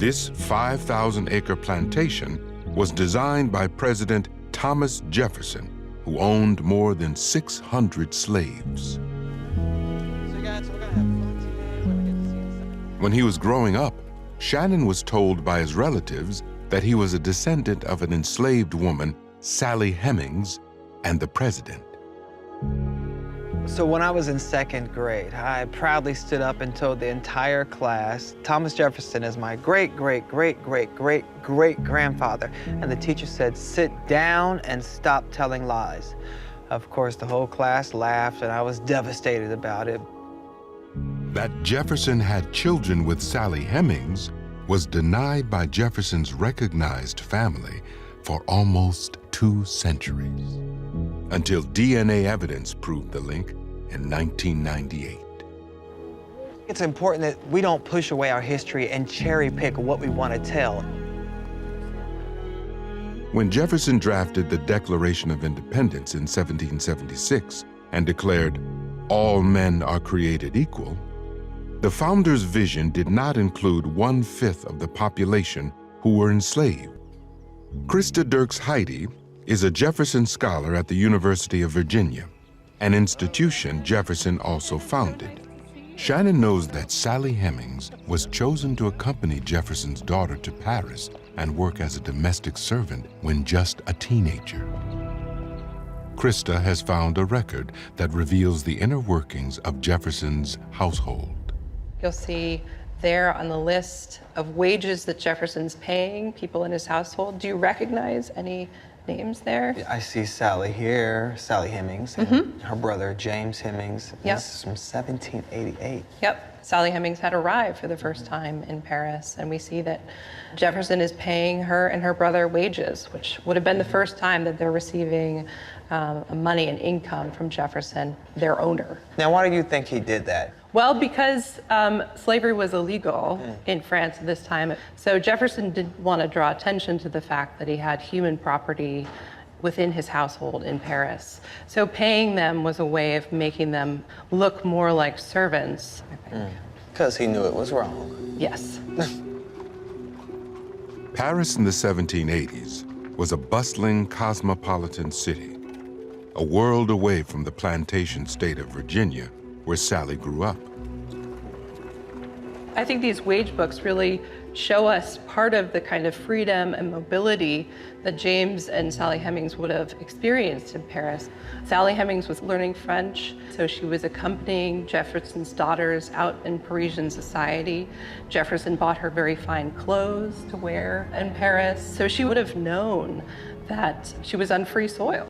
This 5,000-acre plantation was designed by President Thomas Jefferson, who owned more than 600 slaves. When he was growing up, Shannon was told by his relatives that he was a descendant of an enslaved woman, Sally Hemings, and the president. So when I was in second grade, I proudly stood up and told the entire class, Thomas Jefferson is my great-great-great-great-great-grandfather. And the teacher said, sit down and stop telling lies. Of course, the whole class laughed, and I was devastated about it. That Jefferson had children with Sally Hemings was denied by Jefferson's recognized family for almost 2 centuries, until DNA evidence proved the link in 1998. It's important that we don't push away our history and cherry pick what we want to tell. When Jefferson drafted the Declaration of Independence in 1776 and declared, "All men are created equal," the founders' vision did not include 1/5 of the population who were enslaved. Krista Dirks-Heide is a Jefferson scholar at the University of Virginia, an institution Jefferson also founded. Shannon knows that Sally Hemings was chosen to accompany Jefferson's daughter to Paris and work as a domestic servant when just a teenager. Krista has found a record that reveals the inner workings of Jefferson's household. You'll see there on the list of wages that Jefferson's paying people in his household. Do you recognize any names there? I see Sally here, Sally Hemings, and her brother, James Hemings. Yep. This is from 1788. Yep. Sally Hemings had arrived for the first time in Paris, and we see that Jefferson is paying her and her brother wages, which would have been the first time that they're receiving money and income from Jefferson, their owner. Now, why do you think he did that? Well, because slavery was illegal in France at this time. So Jefferson didn't want to draw attention to the fact that he had human property within his household in Paris. So paying them was a way of making them look more like servants, I think. Because he knew it was wrong. Yes. Paris in the 1780s was a bustling cosmopolitan city, a world away from the plantation state of Virginia, where Sally grew up. I think these wage books really show us part of the kind of freedom and mobility that James and Sally Hemings would have experienced in Paris. Sally Hemings was learning French, so she was accompanying Jefferson's daughters out in Parisian society. Jefferson bought her very fine clothes to wear in Paris, so she would have known that she was on free soil.